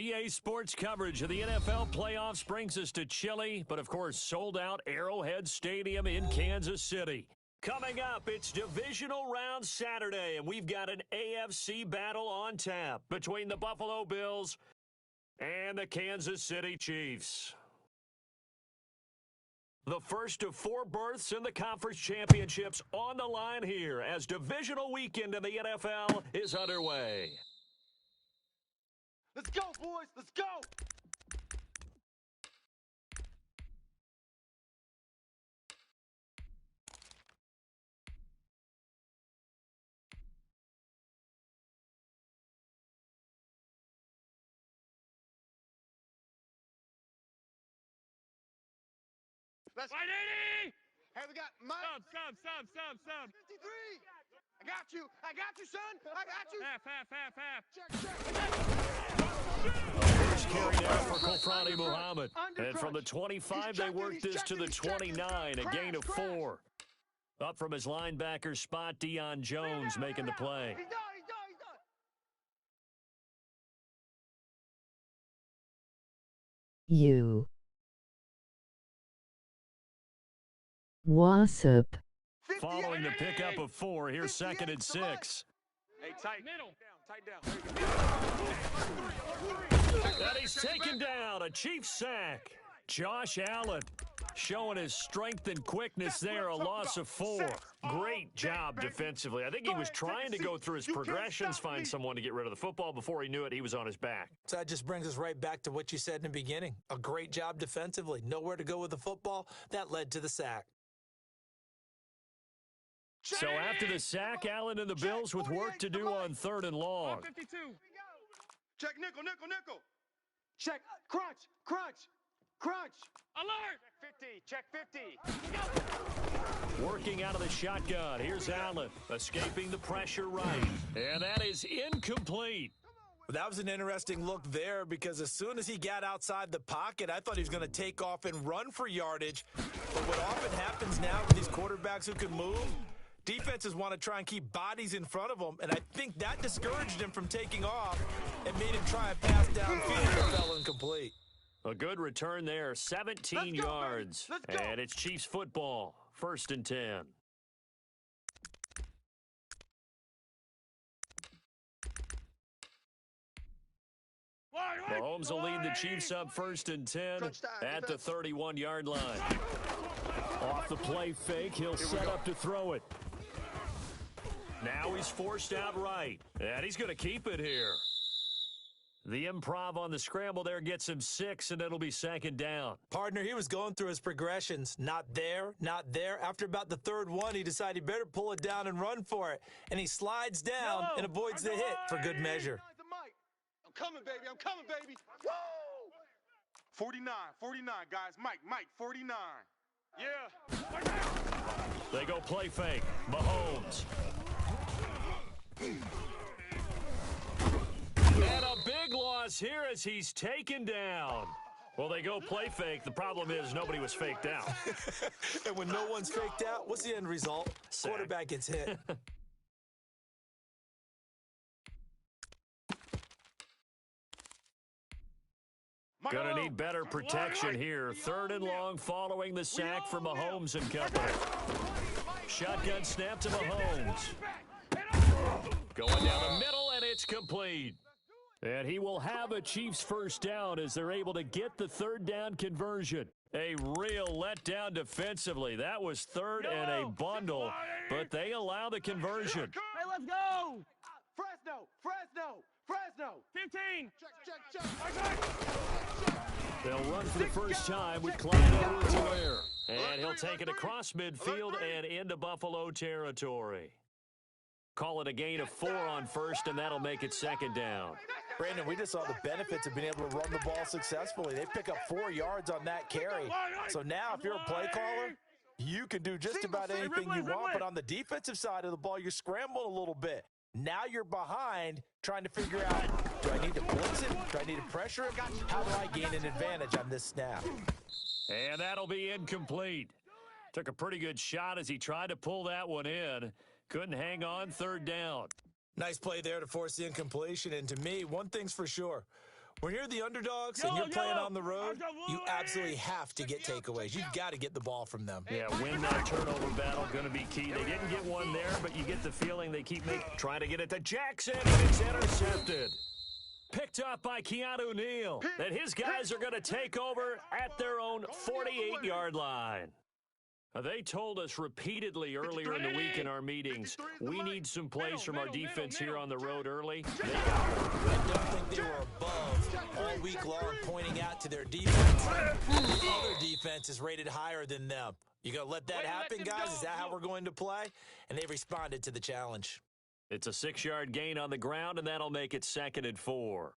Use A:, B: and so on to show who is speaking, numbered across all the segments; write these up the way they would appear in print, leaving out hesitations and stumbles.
A: EA Sports coverage of the NFL playoffs brings us to chilly, but of course sold-out Arrowhead Stadium in Kansas City. Coming up, it's Divisional Round Saturday, and we've got an AFC battle on tap between the Buffalo Bills and the Kansas City Chiefs. The first of 4 berths in the conference championships on the line here as divisional weekend in the NFL is underway.
B: Let's go, boys! Let's go! Let's go! Hey, we got Mike. Stop. 53. I got you, son. I got you.
A: Half. First carry now for Gotw Muhammad. And from the 25, they worked this to the 29, a gain of 4. Up from his linebacker spot, Deion Jones making the play.
B: He's done.
C: You. What's up?
A: Following the pickup of 4, here's 2nd and 6.
B: Hey, tight down.
A: And he's taken down, a Chiefs sack. Josh Allen showing his strength and quickness there, a loss of 4. Great job defensively. I think he was trying to go through his progressions, find someone to get rid of the football. Before he knew it, he was on his back.
D: So that just brings us right back to what you said in the beginning. A great job defensively. Nowhere to go with the football. That led to the sack.
A: So after the sack, Allen and the Bills with work to do on 3rd and long.
B: Check nickel. Check crunch. Alert! Check 50.
A: Working out of the shotgun. Here's Allen escaping the pressure right. And that is incomplete.
D: That was an interesting look there because as soon as he got outside the pocket, I thought he was going to take off and run for yardage. But what often happens now with these quarterbacks who can move, defenses want to try and keep bodies in front of them, and I think that discouraged him from taking off and made him try a pass downfield that fell incomplete.
A: A good return there, 17 yards. And it's Chiefs football, 1st and 10. Mahomes will lead the Chiefs up 1st and 10 at the 31-yard line. Off the play fake, he'll set up to throw it. Now he's forced out right, and he's going to keep it here. The improv on the scramble there gets him 6, and it'll be 2nd down.
D: Partner, he was going through his progressions. Not there. After about the 3rd one, he decided he better pull it down and run for it. And he slides down and avoids the hit for good measure.
B: I'm coming, baby. Woo! 49, guys. Mike, 49. Yeah.
A: They go play fake. Mahomes. And a big loss here as he's taken down. Well, they go play fake. The problem is nobody was faked out.
D: And when no one's faked out, what's the end result?
A: Sack.
D: Quarterback gets hit.
A: Gonna need better protection here. 3rd and long following the sack from Mahomes and company. Shotgun snap to Mahomes. Going down the middle, and it's complete. And he will have a Chiefs 1st down as they're able to get the 3rd down conversion. A real letdown defensively. That was 3rd and a bundle, but they allow the conversion.
B: Hey, let's go! Fresno! 15! Check.
A: They'll run for the first time with Clyde Edwards-Helaire. And he'll take it across midfield and into Buffalo territory. Call it a gain of 4 on 1st, and that'll make it 2nd down.
D: Brandon, we just saw the benefits of being able to run the ball successfully. They pick up 4 yards on that carry. So now if you're a play caller, you can do just about anything you want. But on the defensive side of the ball, you're scrambling a little bit. Now you're behind trying to figure out, do I need to blitz it? Do I need to pressure it? How do I gain an advantage on this snap?
A: And that'll be incomplete. Took a pretty good shot as he tried to pull that one in. Couldn't hang on, 3rd down.
D: Nice play there to force the incompletion. And to me, one thing's for sure. When you're the underdogs and you're playing on the road, you absolutely have to get takeaways. You've got to get the ball from them.
A: Yeah, win that turnover battle, going to be key. They didn't get one there, but you get the feeling they keep trying to get it to Jackson, and it's intercepted. Picked up by Keanu Neal. And his guys are going to take over at their own 48-yard line. They told us repeatedly earlier in the week in our meetings, we need some plays from our defense here on the road early. They got one.
D: I don't think they were above all week long pointing out to their defense. The other defense is rated higher than them. You going to let that happen, guys? Is that how we're going to play? And they responded to the challenge.
A: It's a 6-yard gain on the ground, and that'll make it 2nd and 4.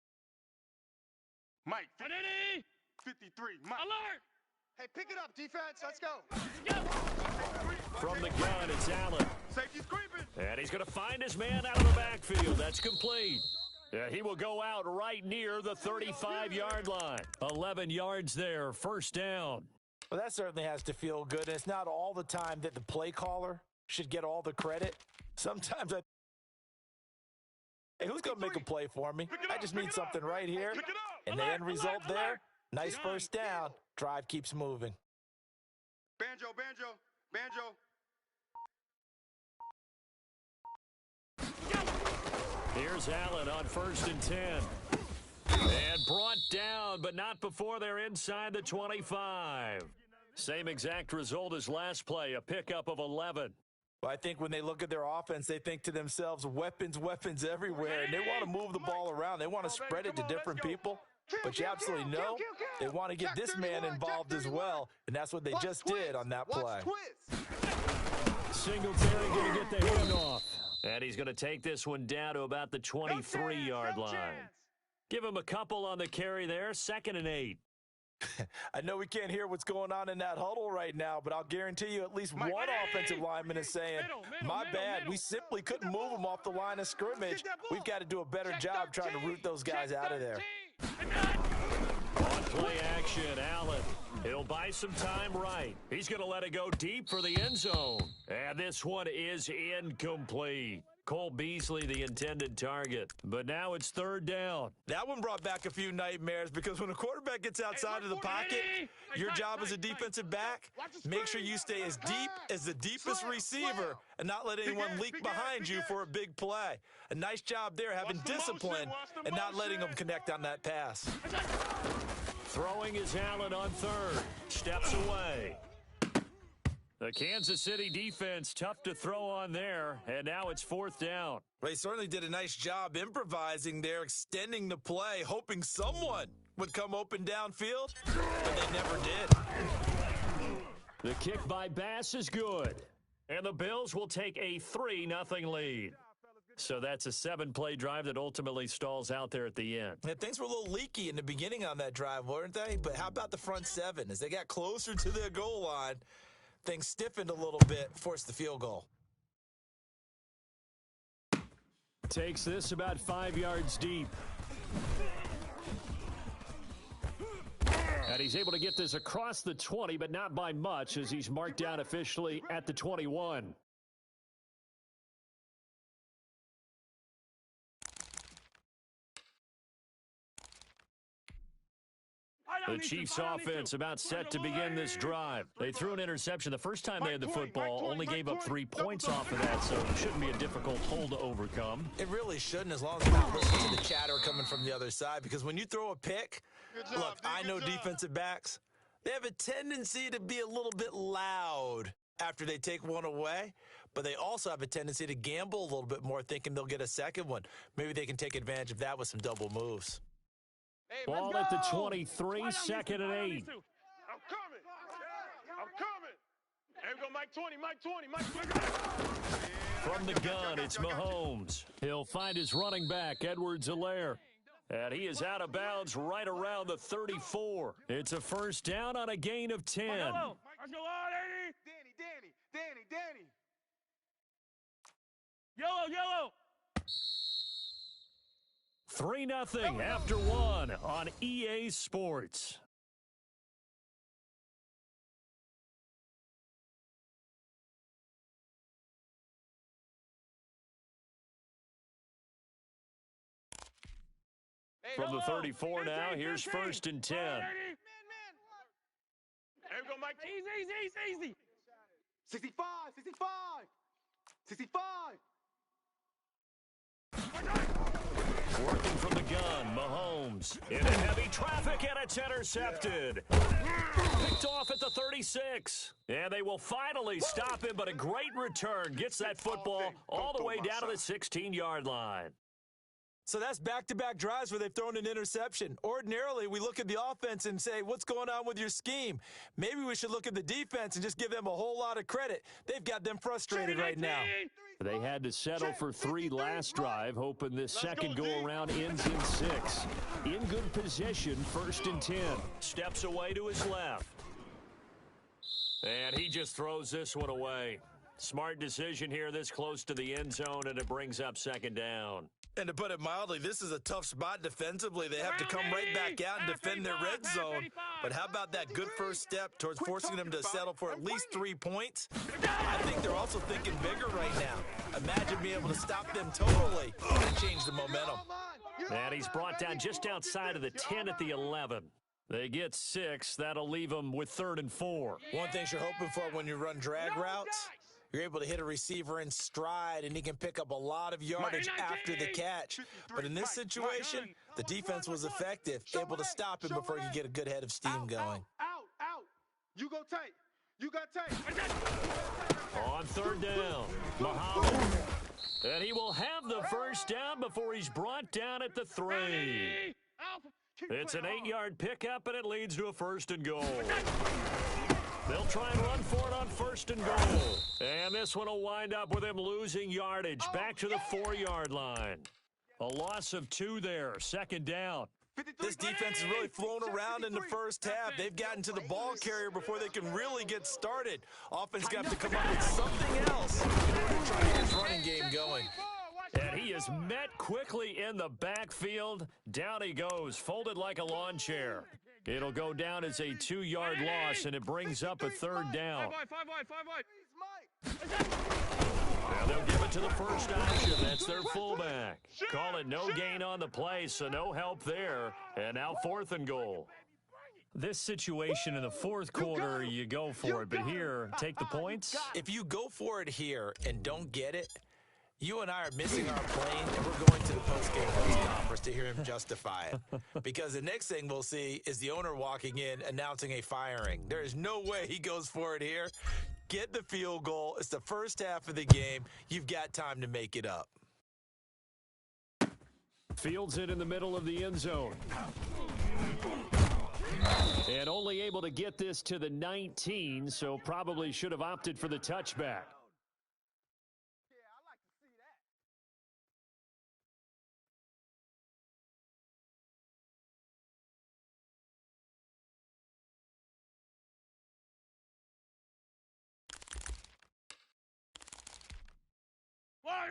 B: Mike, 53. Mike. Alert! Hey, pick it up, defense. Let's go.
A: From the gun, it's Allen.
B: Safety's creeping.
A: And he's going to find his man out of the backfield. That's complete. Yeah, he will go out right near the 35-yard line. 11 yards there, first down.
D: Well, that certainly has to feel good. And it's not all the time that the play caller should get all the credit. Sometimes hey, who's going to make a play for me? I just need something right here. And the end result there, nice first down. Drive keeps moving.
B: Banjo, banjo, banjo.
A: Here's Allen on 1st and 10. And brought down, but not before they're inside the 25. Same exact result as last play, a pickup of 11.
D: Well, I think when they look at their offense, they think to themselves, weapons, weapons everywhere. And they want to move the ball around. They want to spread it to different people. But you absolutely know they want to get this man involved as well. And that's what they just did on that play.
A: Singletary going to get the handoff. And he's going to take this one down to about the 23-yard line. Give him a couple on the carry there, 2nd and 8.
D: I know we can't hear what's going on in that huddle right now, but I'll guarantee you at least one offensive lineman is saying, my bad, we simply couldn't move them off the line of scrimmage. We've got to do a better job trying to root those guys out of there.
A: On play action, Allen. He'll buy some time right. He's going to let it go deep for the end zone. And this one is incomplete. Cole Beasley, the intended target. But now it's 3rd down.
D: That one brought back a few nightmares because when a quarterback gets outside of the pocket, your job as a defensive back, make sure you stay as deep as the deepest receiver and not let anyone leak behind you for a big play. A nice job there having discipline and not letting them connect on that pass.
A: Throwing is Allen on 3rd. Steps away. The Kansas City defense, tough to throw on there, and now it's 4th down.
D: Well, he certainly did a nice job improvising there, extending the play, hoping someone would come open downfield, but they never did.
A: The kick by Bass is good, and the Bills will take a 3-0 lead. So that's a 7-play drive that ultimately stalls out there at the end.
D: Yeah, things were a little leaky in the beginning on that drive, weren't they? But how about the front 7? As they got closer to their goal line, things stiffened a little bit, forced the field goal.
A: Takes this about 5 yards deep. And he's able to get this across the 20, but not by much, as he's marked down officially at the 21. The Chiefs offense about set to begin this drive. They threw an interception the first time they had the football, only gave up 3 points off of that, so it shouldn't be a difficult hole to overcome.
D: It really shouldn't, as long as you're not listening to the chatter coming from the other side, because when you throw a pick, look, I know defensive backs, they have a tendency to be a little bit loud after they take one away, but they also have a tendency to gamble a little bit more, thinking they'll get a second one. Maybe they can take advantage of that with some double moves.
B: Hey,
A: ball at the 23, 2nd and 8.
B: I'm coming. Here we go, Mike 20, Mike 20, Mike 20.
A: From the gun, it's Mahomes. He'll find his running back, Edwards-Helaire. And he is out of bounds right around the 34. It's a first down on a gain of 10.
B: Let's go on, Danny. Yellow.
A: 3-0 after 1 on EA Sports. From the 34 now, here's 1st and 10.
B: There we go, Mike. Easy. 65. 65.
A: Working from the gun, Mahomes. Into heavy traffic, and it's intercepted. Picked off at the 36. And they will finally stop him, but a great return. Gets that football all the way down to the 16-yard line.
D: So that's back-to-back drives where they've thrown an interception. Ordinarily, we look at the offense and say, what's going on with your scheme? Maybe we should look at the defense and just give them a whole lot of credit. They've got them frustrated right now.
A: They had to settle for 3 last drive, hoping this second go-around ends in 6. In good position, 1st and 10. Steps away to his left. And he just throws this one away. Smart decision here this close to the end zone, and it brings up 2nd down.
D: And to put it mildly, this is a tough spot defensively. They have to come right back out and defend their red zone. But how about that good first step towards forcing them to settle for at least 3 points? I think they're also thinking bigger right now. Imagine being able to stop them totally and change the momentum.
A: And he's brought down just outside of the 10 at the 11. They get 6. That'll leave them with 3rd and 4.
D: One thing you're hoping for when you run drag routes, you're able to hit a receiver in stride, and he can pick up a lot of yardage after the catch. But in this situation, the defense was effective, able to stop him before he could get a good head of steam going.
B: Out. You go tight. You got tight.
A: On 3rd down, Mahomes. And he will have the first down before he's brought down at the 3. It's an 8-yard pickup, and it leads to a 1st and goal. They'll try and run for it on 1st and goal. And this one will wind up with him losing yardage back to the 4-yard line. A loss of 2 there, 2nd down.
D: This defense has really flown around in the first half. They've gotten to the ball carrier before they can really get started. Offense got to come up with something else in order to try to get his running game going.
A: And he is met quickly in the backfield. Down he goes, folded like a lawn chair. It'll go down as a 2-yard loss, and it brings up a 3rd down.
B: 5 wide.
A: Now they'll give it to the first option. That's their fullback. Call it no gain on the play, so no help there. And now 4th and goal. This situation in the 4th quarter, you go for it. But here, take the points.
D: If you go for it here and don't get it, you and I are missing our plane, and we're going to the post-game press conference to hear him justify it. Because the next thing we'll see is the owner walking in announcing a firing. There is no way he goes for it here. Get the field goal. It's the first half of the game. You've got time to make it up.
A: Fields it in the middle of the end zone. And only able to get this to the 19, so probably should have opted for the touchback.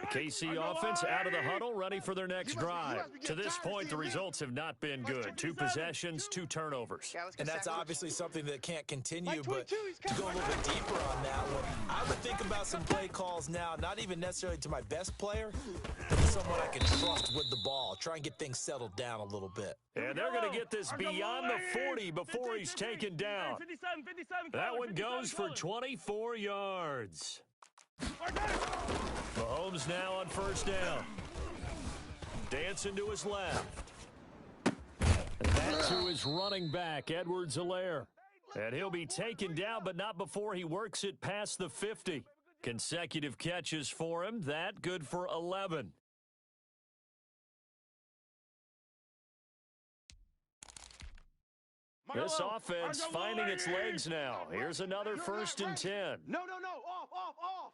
A: The KC offense out of the huddle, ready for their next drive. To this point, the results have not been good. 2 possessions, 2 turnovers.
D: And that's obviously something that can't continue, but to go a little bit deeper on that one, I would think about some play calls now, not even necessarily to my best player, but to someone I can trust with the ball. Try and get things settled down a little bit.
A: And they're going to get this beyond the 40 before he's taken down. That one goes for 24 yards. Mahomes now on 1st down. Dancing to his left. And that to his running back, Edwards-Helaire. And he'll be taken down, but not before he works it past the 50. Consecutive catches for him. That good for 11. This offense finding its legs now. Here's another 1st and 10.
B: No. Off.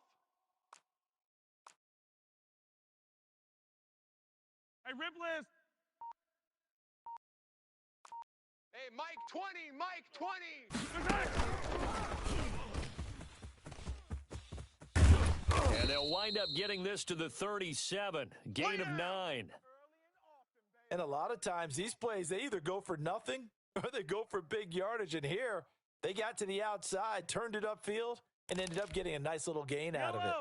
B: Hey, Ripless. Hey, Mike 20.
A: And they'll wind up getting this to the 37. Gain of 9.
D: And a lot of times these plays, they either go for nothing or they go for big yardage. And here, they got to the outside, turned it upfield, and ended up getting a nice little gain out of it.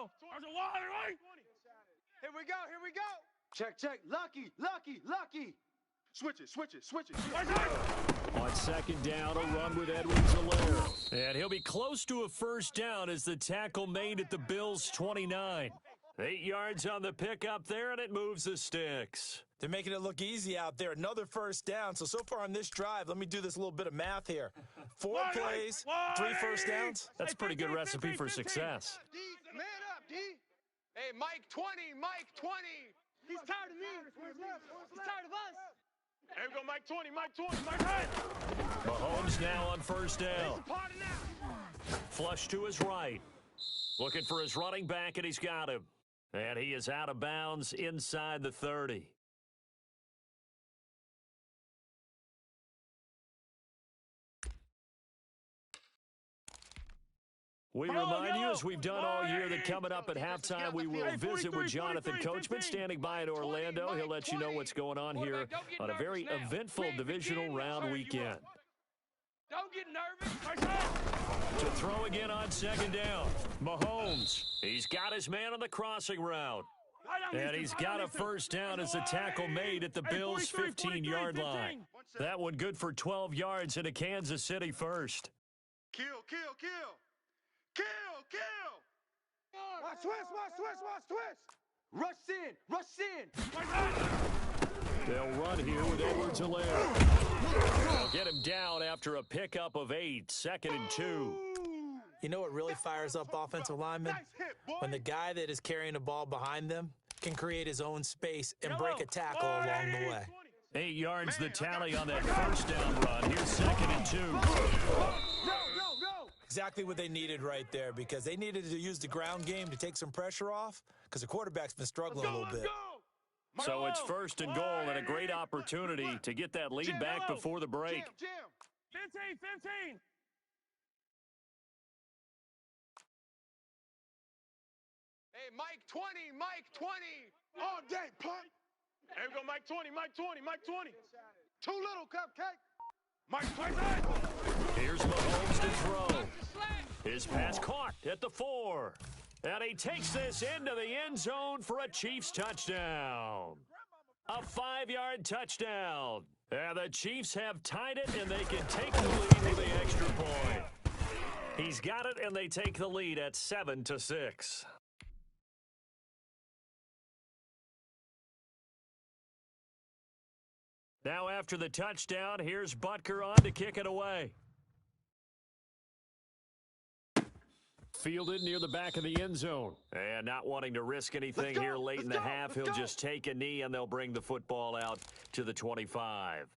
B: Here we go. Check. Lucky. Switch it, switch it, switch it.
A: On second down, a run with Edwards-Helaire. And he'll be close to a first down as the tackle made at the Bills' 29. 8 yards on the pickup there, and it moves the sticks.
D: They're making it look easy out there. Another first down. So far on this drive, let me do this little bit of math here. 4 plays, 3 first downs.
A: That's a pretty good recipe for success.
B: D, man up, D. Hey, Mike 20, Mike 20.
C: He's tired of me. He's tired of us.
B: Here we go, Mike 20, Mike 20, Mike 20.
A: Mahomes now on first down. Flush to his right. Looking for his running back, and he's got him. And he is out of bounds inside the 30. We remind you, as we've done all year, that coming up at halftime, we will visit with Jonathan Coachman, standing by in Orlando. He'll let you know what's going on here on a very eventful divisional round weekend.
B: Don't get nervous.
A: To throw again on second down. Mahomes, he's got his man on the crossing route. And he's got a first down as the tackle made at the Bills' 15-yard line. That one good for 12 yards and a Kansas City first.
B: Kill, kill, kill. Kill, kill. Watch twist, watch twist, watch twist. Rush in.
A: They'll run here with Edwards-Helaire. They'll get him down after a pickup of 8, 2nd and 2.
D: You know what really fires up offensive linemen? When the guy that is carrying the ball behind them can create his own space and break a tackle along the way.
A: 8 yards the tally on that first down run. Here's 2nd and 2.
D: Exactly what they needed right there, because they needed to use the ground game to take some pressure off, because the quarterback's been struggling a little bit.
A: So it's 1st and goal, and a great opportunity to get that lead back before the break.
C: 15.
B: Hey, Mike 20, Mike 20. All day, punt. Here we go, Mike 20, Mike 20, Mike 20. Too little, cupcake. Mike 20.
A: Here's Mahomes to throw. His pass caught at the 4. And he takes this into the end zone for a Chiefs touchdown. A 5-yard touchdown. And the Chiefs have tied it, and they can take the lead with the extra point. He's got it, and they take the lead at 7-6. Now after the touchdown, here's Butker on to kick it away. Fielded near the back of the end zone. And not wanting to risk anything here late in the half, he'll just take a knee and they'll bring the football out to the 25.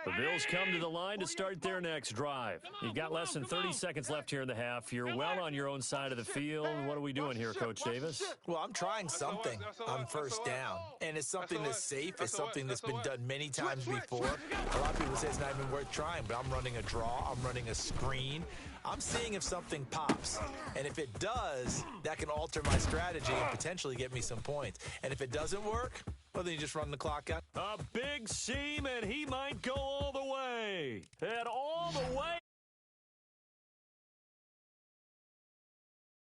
A: The Bills come to the line to start their next drive. You've got less than 30 seconds left here in the half. You're well on your own side of the field. What are we doing here, Coach Davis?
D: Well, I'm trying something on first down, and it's something that's safe. It's something that's been done many times before. A lot of people say it's not even worth trying, but I'm running a draw. I'm running a screen. I'm seeing if something pops, and if it does, that can alter my strategy and potentially get me some points. And if it doesn't work, well, then you just run the clock out.
A: A big seam, and he might go all the way. And all the way.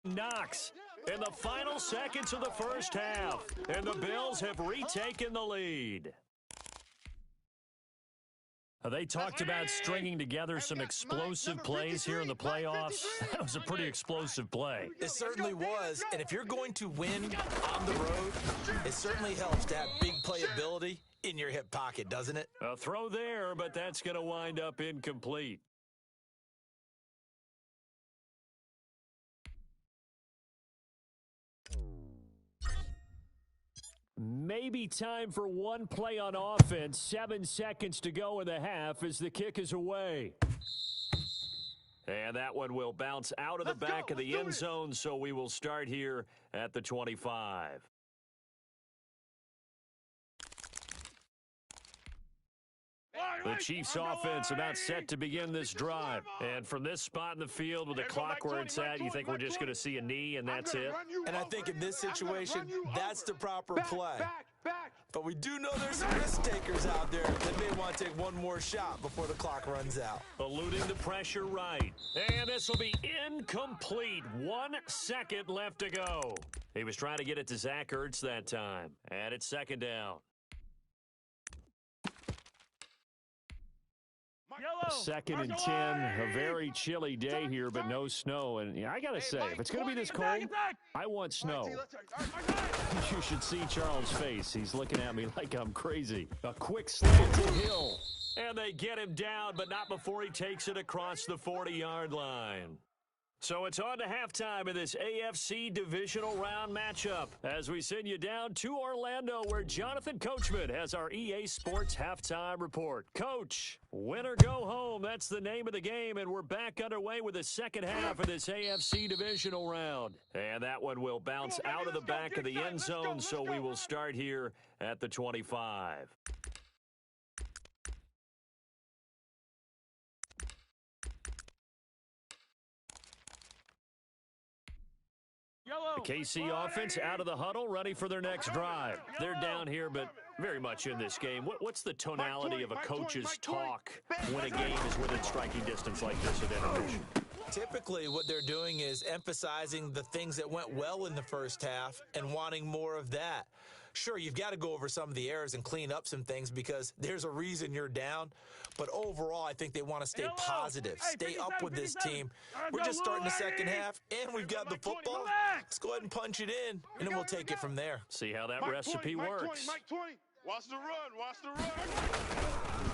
A: Knox in the final seconds of the first half. And the Bills have retaken the lead. They talked about stringing together some explosive plays here in the playoffs. That was a pretty explosive play.
D: It certainly was, and if you're going to win on the road, it certainly helps to have big playability in your hip pocket, doesn't it?
A: A throw there, but that's going to wind up incomplete. Maybe time for one play on offense. 7 seconds to go in the half as the kick is away. And that one will bounce out of the back of the end zone, so we will start here at the 25. The Chiefs offense about set to begin this drive. And from this spot in the field with the clock where it's at, you think we're just going to see a knee and that's it?
D: And I think in this situation, that's the proper play.
B: Back.
D: But we do know there's some risk takers out there that may want to take one more shot before the clock runs out.
A: Eluding the pressure right. And this will be incomplete. 1 second left to go. He was trying to get it to Zach Ertz that time. And it's second down. Second and 10, a very chilly day here, but no snow. And yeah, I got to say, if it's going to be this cold, I want snow. You should see Charles' face. He's looking at me like I'm crazy. A quick slant to Hill. And they get him down, but not before he takes it across the 40-yard line. So it's on to halftime of this AFC divisional round matchup as we send you down to Orlando where Jonathan Coachman has our EA Sports halftime report. Coach, win or go home, that's the name of the game, and we're back underway with the second half of this AFC divisional round. And that one will bounce out of the back of the end zone, so we will start here at the 25. The KC offense out of the huddle, ready for their next drive. They're down here, but very much in this game. What's the tonality of a coach's talk when a game is within striking distance like this at intermission?
D: Typically, what they're doing is emphasizing the things that went well in the first half and wanting more of that. Sure, you've got to go over some of the errors and clean up some things because there's a reason you're down. But overall, I think they want to stay positive, stay up with this team. We're just starting the second half, and we've got the football. Let's go ahead and punch it in, and then we'll take it from there.
A: See how that recipe works.
B: Watch the run. Watch the run.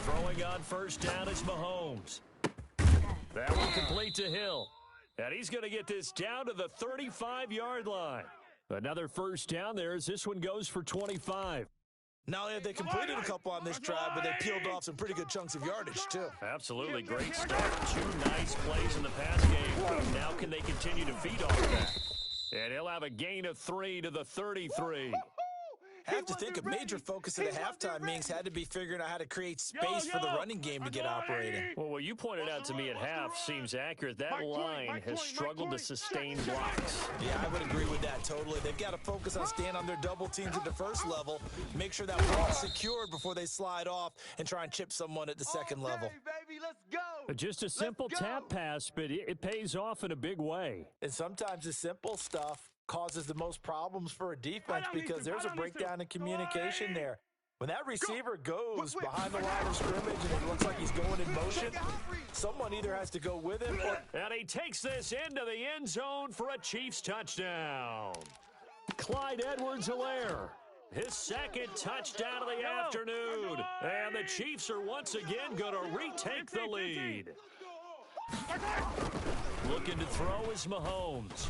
A: Throwing on first down is Mahomes. That will complete to Hill. And he's going to get this down to the 35-yard line. Another first down there as this one goes for 25.
D: Not only have they completed a couple on this drive, but they peeled off some pretty good chunks of yardage, too.
A: Absolutely. Great start. 2 nice plays in the pass game. Now can they continue to feed off that? And he'll have a gain of 3 to the 33.
D: I have to think a major focus of the halftime meetings had to be figuring out how to create space for the running game to get operating.
A: Well, what you pointed out to me at half seems accurate. That line has struggled to sustain blocks.
D: Yeah, I would agree with that totally. They've got to focus on staying on their double teams at the first level, make sure that ball's secured before they slide off and try and chip someone at the second level.
B: Baby, let's go.
A: Just a simple tap pass, but it pays off in a big way.
D: And sometimes the simple stuff causes the most problems for a defense because there's a breakdown in communication there. When that receiver goes behind the line of scrimmage and it looks like he's going in motion, someone either has to go with him or...
A: And he takes this into the end zone for a Chiefs touchdown. Clyde Edwards-Helaire, his second touchdown of the afternoon. And the Chiefs are once again going to retake the lead. Looking to throw is Mahomes.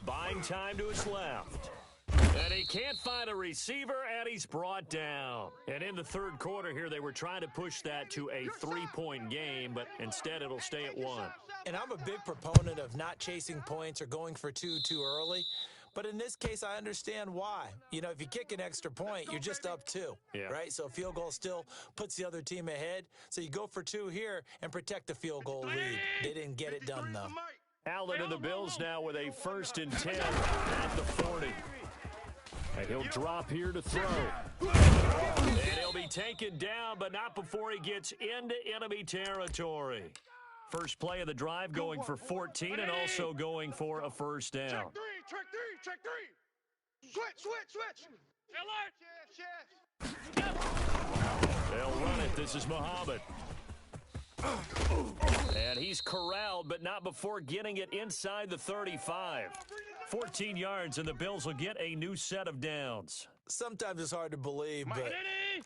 A: Buying time to his left. And he can't find a receiver, and he's brought down. And in the third quarter here, they were trying to push that to a 3-point game, but instead it'll stay at 1.
D: And I'm a big proponent of not chasing points or going for 2 too early. But in this case, I understand why. You know, if you kick an extra point, you're just up 2, right? So a field goal still puts the other team ahead. So you go for 2 here and protect the field goal lead. They didn't get it done, though.
A: Allen and the Bills now with a 1st and 10 at the 40. And he'll drop here to throw. And he'll be taken down, but not before he gets into enemy territory. First play of the drive going for 14 and also going for a first down.
B: Check three. Switch.
A: They'll run it. This is Muhammad. And he's corralled, but not before getting it inside the 35. 14 yards, and the Bills will get a new set of downs.
D: Sometimes it's hard to believe, but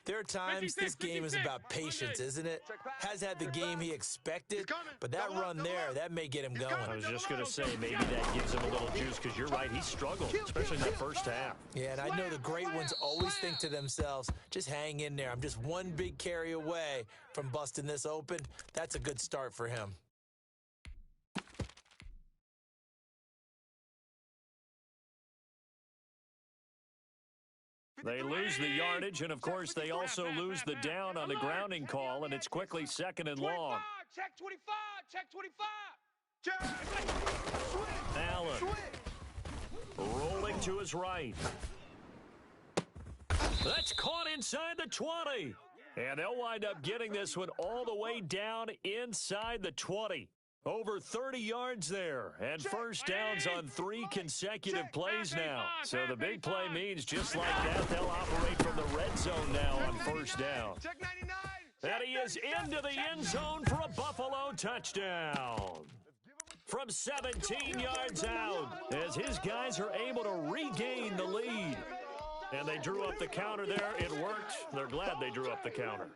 D: there are times this game is about patience, isn't it? Has had the game he expected, but that run there, that may get him going.
A: I was just going to say, maybe that gives him a little juice, because you're right, he struggled, especially in that first half.
D: Yeah, and I know the great ones always think to themselves, just hang in there. I'm just one big carry away from busting this open. That's a good start for him.
A: They lose the yardage, and, of course, they also lose the down on the grounding call, and it's quickly 2nd and long.
B: Check 25.
A: Allen rolling to his right. That's caught inside the 20. And they'll wind up getting this one all the way down inside the 20. Over 30 yards there, and first downs on 3 consecutive plays now. So the big play means just like that, they'll operate from the red zone now on first down. And he is into the end zone for a Buffalo touchdown. From 17 yards out, as his guys are able to regain the lead. And they drew up the counter there. It worked. They're glad they drew up the counter.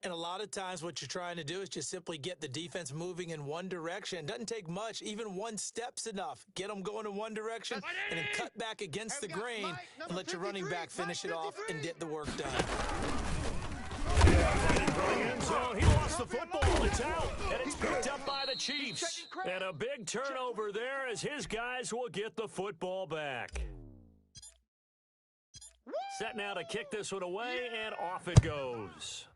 D: And a lot of times what you're trying to do is just simply get the defense moving in one direction. It doesn't take much. Even one step's enough. Get them going in one direction and then cut back against the grain and let your running back finish it off and get the work done.
A: So he lost the football. It's out, and it's picked up by the Chiefs. And a big turnover there as his guys will get the football back. Set now to kick this one away, and off it goes.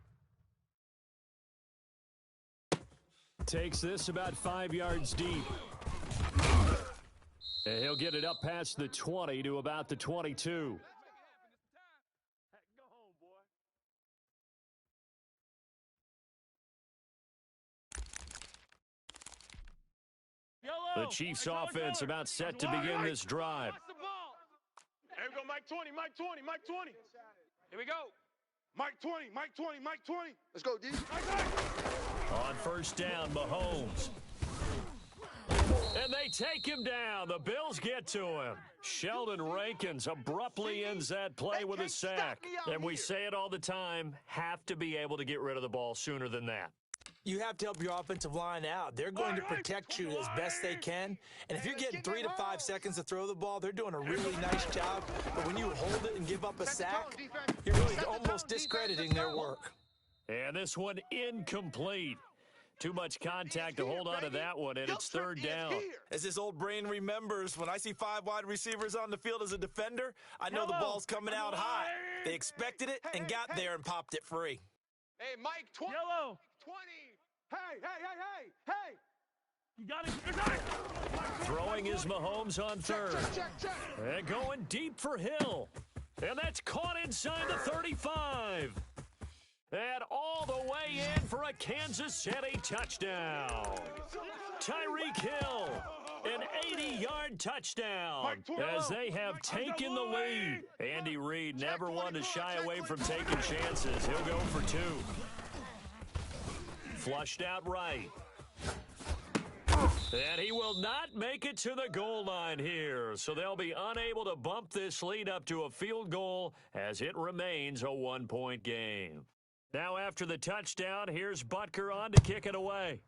A: Takes this about 5 yards deep. And he'll get it up past the 20 to about the 22. The Chiefs offense about set to begin this drive.
B: Here we go, Mike 20, Mike 20, Mike 20. Here we go. Mike 20, Mike 20, Mike 20. Let's go, D.
A: On first down, Mahomes. And they take him down. The Bills get to him. Sheldon Rankins abruptly ends that play with a sack. And we say it all the time, have to be able to get rid of the ball sooner than that.
D: You have to help your offensive line out. They're going to protect you as best they can. And if you're getting 3 to 5 seconds to throw the ball, they're doing a really nice job. But when you hold it and give up a sack, you're really almost discrediting their work.
A: And this one incomplete. Too much contact to hold on to that one, and it's third down.
D: As this old brain remembers, when I see 5 wide receivers on the field as a defender, I know the ball's coming out hot. They expected it and got there and popped it free.
B: Hey, Mike 20.
C: Yellow.
B: 20. Hey.
C: You got it.
A: Throwing is Mahomes on third. And going deep for Hill. And that's caught inside the 35. And all the way in for a Kansas City touchdown. Tyreek Hill, an 80-yard touchdown as they have taken the lead. Andy Reid never one to shy away from taking chances. He'll go for 2. Flushed out right. And he will not make it to the goal line here. So they'll be unable to bump this lead up to a field goal as it remains a 1-point game. Now after the touchdown, here's Butker on to kick it away.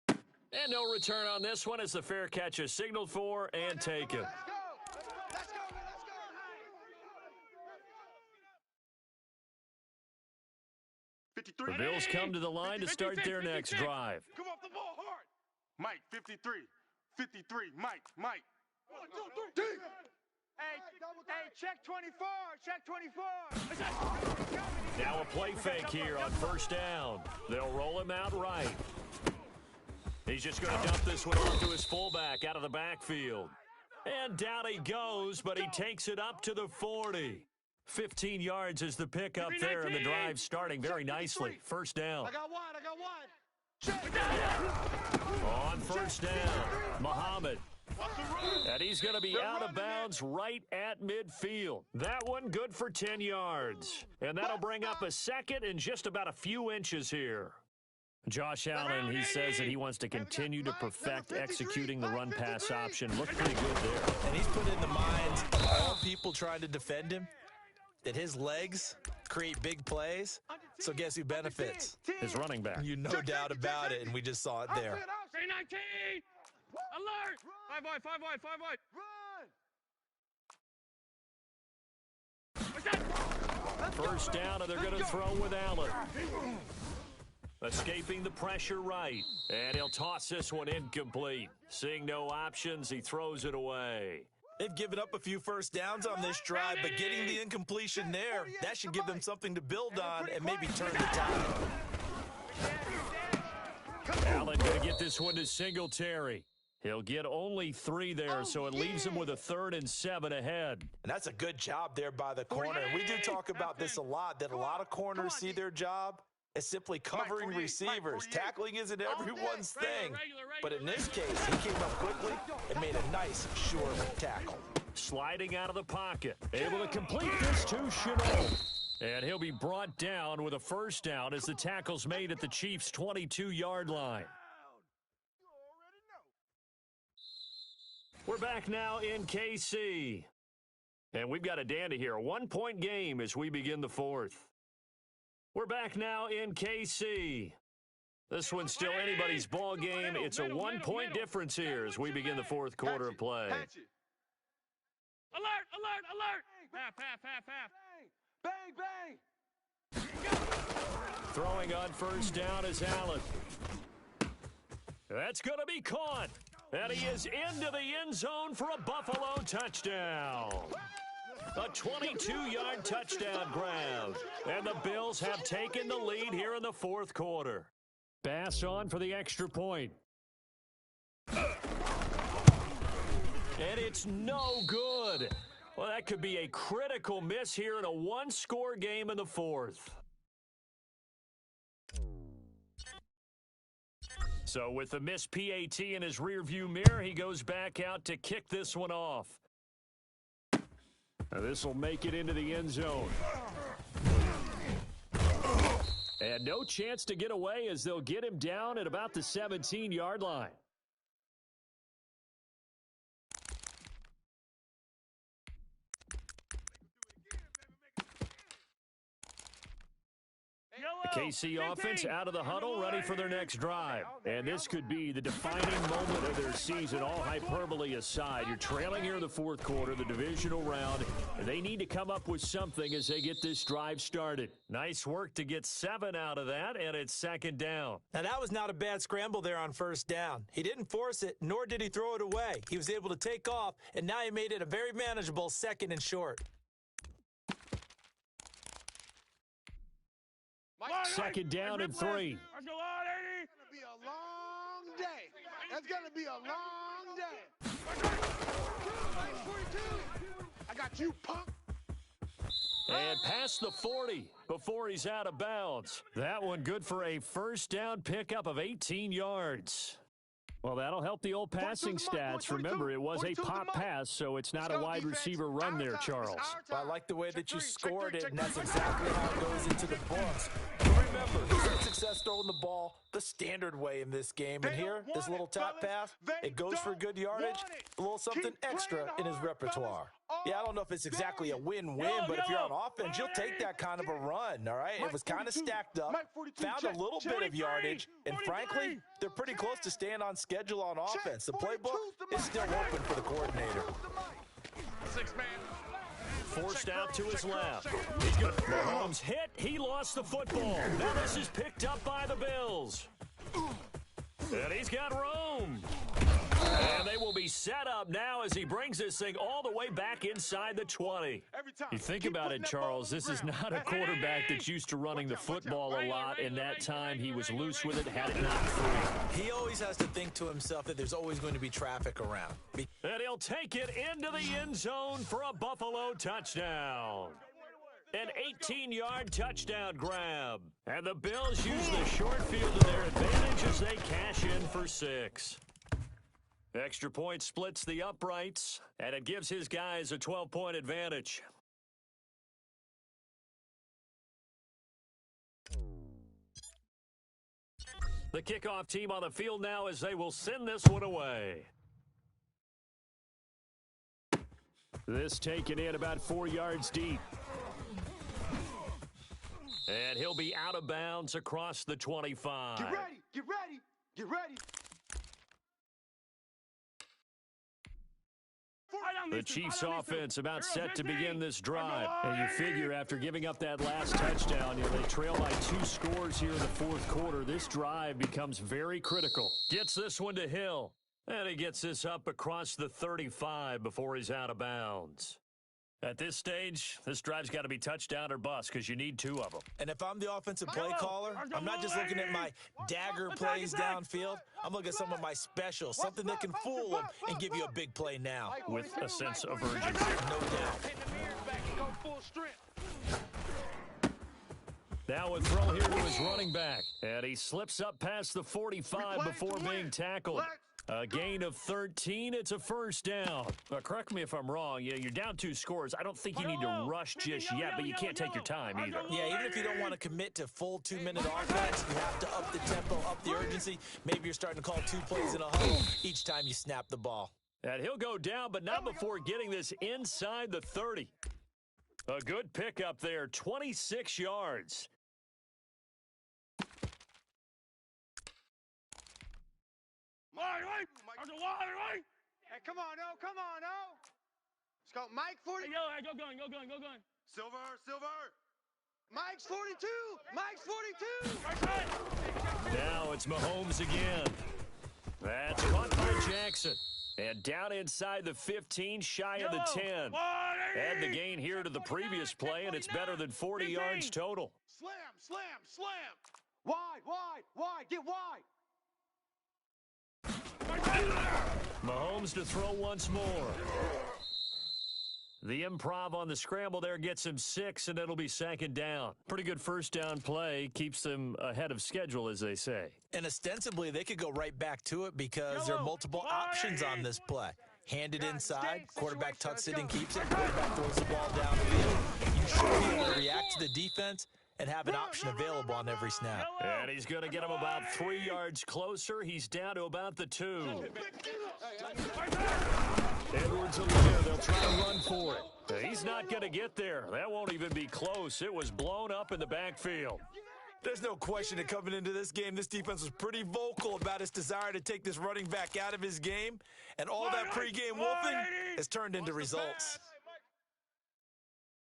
A: And no return on this one as the fair catch is signaled for and taken. The Bills come to the line to start their next drive.
B: Come off the ball hard. Mike 53. 53. Mike. 1, 2, 3.
C: Hey, check 24. Check 24.
A: Now a play fake here on first down. They'll roll him out right. He's just going to dump this one off to his fullback out of the backfield. And down he goes, but he takes it up to the 40. 15 yards is the pickup there, and the drive starting very nicely. First down.
B: I got one.
A: On first down, Muhammad. And he's going to be out of bounds right at midfield. That one good for 10 yards. And that'll bring up a second in just about a few inches here. Josh Allen, he says that he wants to continue to perfect executing the run-pass option. Looked pretty good there.
D: And he's put in the minds of all people trying to defend him that his legs create big plays. So guess who benefits?
A: His running back.
D: You no doubt about it, and we just saw it there.
C: 19. Alert. 5 wide.
A: First down, and they're going to throw with Allen. Escaping the pressure right. And he'll toss this one incomplete. Seeing no options, he throws it away.
D: They've given up a few first downs on this drive, but getting the incompletion there, that should give them something to build on and maybe turn the tide.
A: Allen going to get this one to Singletary. He'll get only 3 there, so it leaves him with a 3rd and 7 ahead.
D: And that's a good job there by the corner. And we do talk about this a lot, that a lot of corners see their job as simply covering receivers. Tackling isn't everyone's thing. But in this case, he came up quickly and made a nice, sure tackle.
A: Sliding out of the pocket. Able to complete this to Chenault. And he'll be brought down with a 1st down as the tackle's made at the Chiefs' 22-yard line. We're back now in KC. And we've got a dandy here. A 1-point game as we begin the 4th. We're back now in KC. This one's still anybody's ball game. It's a 1-point difference here as we begin the 4th quarter of play.
B: Alert, alert, alert. Half. Bang, bang.
A: Throwing on 1st down is Allen. That's going to be caught. And he is into the end zone for a Buffalo touchdown. A 22-yard touchdown grab. And the Bills have taken the lead here in the 4th quarter. Bass on for the extra point. And it's no good. Well, that could be a critical miss here in a 1-score game in the 4th. So with the missed PAT in his rearview mirror, he goes back out to kick this one off. Now this will make it into the end zone. And no chance to get away as they'll get him down at about the 17-yard line. The KC offense out of the huddle, ready for their next drive. And this could be the defining moment of their season, all hyperbole aside. You're trailing here in the 4th quarter, the divisional round, and they need to come up with something as they get this drive started. Nice work to get 7 out of that, and it's 2nd down.
D: Now, that was not a bad scramble there on 1st down. He didn't force it, nor did he throw it away. He was able to take off, and now he made it a very manageable 2nd and short.
A: 2nd down and 3.
B: It's gonna be a long day. It's gonna be a long day. I got you, punk.
A: And past the 40 before he's out of bounds. That one good for a 1st down pickup of 18 yards. Well, that'll help the old passing stats. Remember, it was a pop pass, so it's not a wide receiver run there, Charles.
D: I like the way that you scored it, and that's exactly how it goes into the books. But remember, he's had success throwing the ball the standard way in this game. And here, this little top pass, it goes for good yardage, a little something extra in his repertoire. Yeah, I don't know if it's exactly a win-win, but if you're on offense, you'll take that kind of a run, all right? It was kind of stacked up, found a little bit of yardage, and frankly, they're pretty close to staying on schedule on offense. The playbook is still open for the coordinator.
B: 6-man.
A: Forced out to his left. Mahomes hit. He lost the football. Now this is picked up by the Bills. And he's got room. And they will be set up now as he brings this thing all the way back inside the 20. You think about it, Charles, this is not a quarterback that's used to running the football a lot. In that time, he was loose with it, had it knocked free.
D: He always has to think to himself that there's always going to be traffic around.
A: And he'll take it into the end zone for a Buffalo touchdown. An 18-yard touchdown grab. And the Bills use the short field to their advantage as they cash in for 6. Extra point splits the uprights, and it gives his guys a 12-point advantage. The kickoff team on the field now as they will send this one away. This taken in about 4 yards deep. And he'll be out of bounds across the 25.
B: Get ready, get ready, get ready.
A: The Chiefs offense about set to begin this drive. And you figure after giving up that last touchdown, they trail by 2 scores here in the 4th quarter. This drive becomes very critical. Gets this one to Hill. And he gets this up across the 35 before he's out of bounds. At this stage, this drive's got to be touchdown or bust because you need 2 of them.
D: And if I'm the offensive play caller, I'm not just looking at my dagger plays downfield. I'm looking at some of my specials, something that can fool them and give you a big play now.
A: With a sense of urgency.
D: No doubt.
A: Now a throw here to his running back. And he slips up past the 45 before being tackled. A gain of 13. It's a first down. Correct me if I'm wrong. Yeah, you're down 2 scores. I don't think you need to rush just yet, but you can't take your time either.
D: Yeah, even if you don't want to commit to full 2-minute offense, you have to up the tempo, up the urgency. Maybe you're starting to call 2 plays in a huddle each time you snap the ball.
A: And he'll go down, but not before getting this inside the 30. A good pickup there, 26 yards.
B: Hey, come on, oh, come on, oh. Let's go, Mike 40.
C: Hey, yo, hey, go gun.
B: Silver. Mike's 42. Mike's 42.
A: Now it's Mahomes again. That's caught by Jackson. And down inside the 15, shy of the 10. Add the gain here to the previous play, and it's better than 40 yards total.
B: Slam. Wide, get wide.
A: Mahomes to throw once more. The improv on the scramble there gets him 6, and it'll be second down. Pretty good first down play. Keeps them ahead of schedule, as they say.
D: And ostensibly, they could go right back to it because there are multiple options on this play. Hand it inside, quarterback tucks it and keeps it, quarterback throws the ball down the field. You should be able to react to the defense and have an option available on every snap.
A: And he's going to get him about 3 yards closer. He's down to about the 2. Edwards will there. They'll try to run for it. He's not going to get there. That won't even be close. It was blown up in the backfield.
D: There's no question that coming into this game, this defense was pretty vocal about its desire to take this running back out of his game. And all that pregame wolfing has turned into results.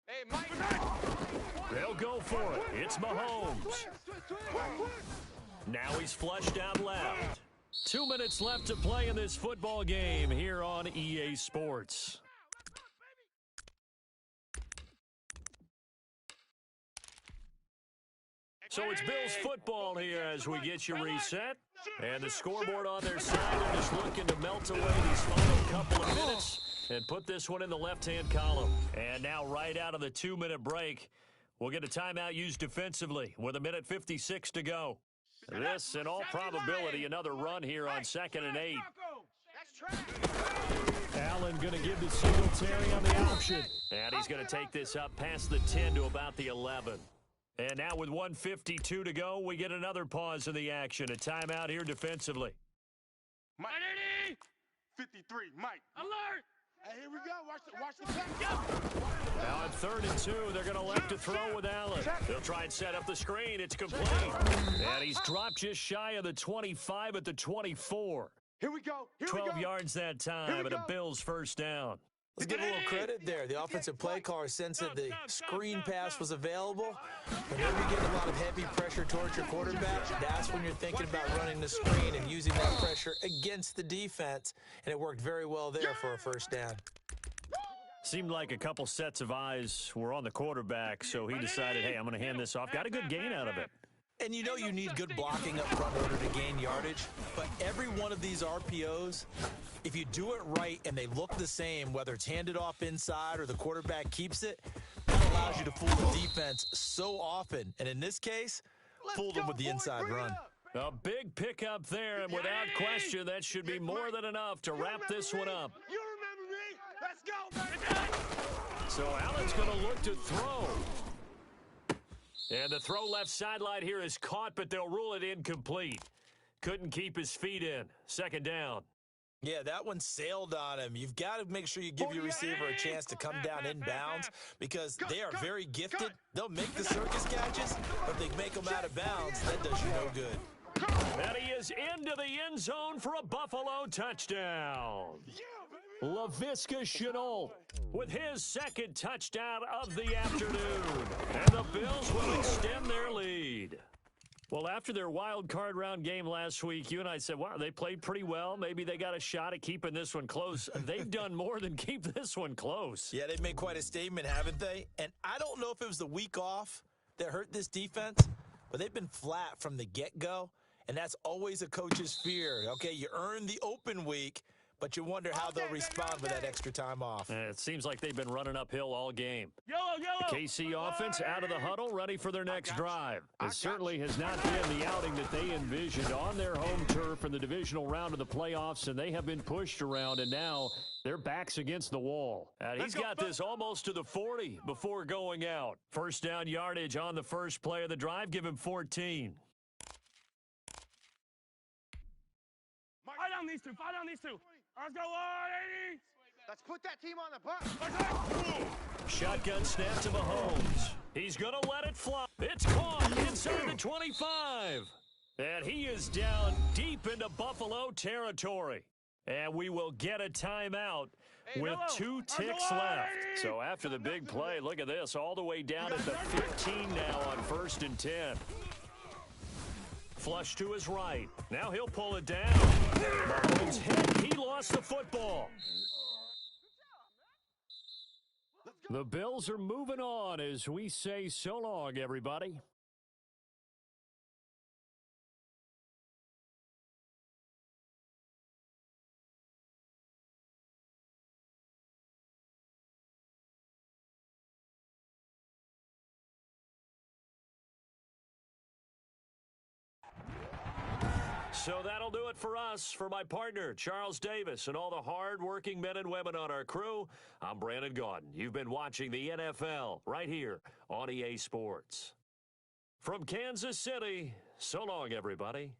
B: Hey, Mike.
A: They'll go for it. It's Mahomes. Now he's flushed out left. 2 minutes left to play in this football game here on EA Sports. So it's Bills football here as we get you reset. And the scoreboard on their side, they're just looking to melt away these final couple of minutes and put this one in the left-hand column. And now right out of the 2-minute break, we'll get a timeout used defensively with 1:56 to go. This, in all probability, another run here on 2nd and 8. Allen going to give the Singletary on the option. And he's going to take this up past the 10 to about the 11. And now with 1:52 to go, we get another pause in the action. A timeout here defensively.
B: Mike. 53, Mike.
C: Alert!
B: Hey, here we go. Watch the back.
A: Now at 3rd and 2, they're going to elect to throw with Allen. They'll try and set up the screen. It's complete. And he's dropped just shy of the 25 at the 24.
B: Here we go.
A: 12 yards that time, and a Bills first down.
D: Let's give a little credit there. The offensive play caller sensed that the screen pass was available. Whenever you get a lot of heavy pressure towards your quarterback, that's when you're thinking about running the screen and using that pressure against the defense. And it worked very well there for a first down.
A: Seemed like a couple sets of eyes were on the quarterback, so he decided, hey, I'm going to hand this off. Got a good gain out of it.
D: And you know you need good blocking up front in order to gain yardage, but every one of these RPOs, if you do it right and they look the same, whether it's handed off inside or the quarterback keeps it, that allows you to fool the defense so often. And in this case, fool them with the inside run.
A: A big pickup there, and without question, that should be more than enough to wrap this one up.
B: You remember me? Let's go, baby.
A: So Allen's going to look to throw. And the throw left sideline here is caught, but they'll rule it incomplete. Couldn't keep his feet in. 2nd down.
D: Yeah, that one sailed on him. You've got to make sure you give your receiver a chance to come down inbounds because they are very gifted. They'll make the circus catches, but if they make them out of bounds, that does you no good.
A: And he is into the end zone for a Buffalo touchdown. Laviska Shenault with his 2nd touchdown of the afternoon. And the Bills will extend their lead. Well, after their wild card round game last week, you and I said, wow, they played pretty well. Maybe they got a shot at keeping this one close. They've done more than keep this one close.
D: Yeah, they've made quite a statement, haven't they? And I don't know if it was the week off that hurt this defense, but they've been flat from the get-go, and that's always a coach's fear. Okay, you earn the open week, but you wonder how they'll respond with that extra time off.
A: It seems like they've been running uphill all game.
B: Yellow.
A: The KC offense out of the huddle, ready for their next drive. It certainly has not been the outing that they envisioned on their home turf in the divisional round of the playoffs, and they have been pushed around, and now their back's against the wall. And he's got this almost to the 40 before going out. First down yardage on the first play of the drive. Give him 14.
B: Fight down these two. Let's go, 180.
C: Let's put that team on the bus.
A: Shotgun snap to Mahomes. He's going to let it fly. It's caught inside the 25. And he is down deep into Buffalo territory. And we will get a timeout with 2 ticks left. So after the big play, look at this, all the way down at the 15 now on 1st and 10. Flush to his right. Now he'll pull it down. Mahomes hit. He lost the football. The Bills are moving on as we say so long, everybody. So that'll do it for us. For my partner, Charles Davis, and all the hard-working men and women on our crew, I'm Brandon Gotw. You've been watching the NFL right here on EA Sports. From Kansas City, so long, everybody.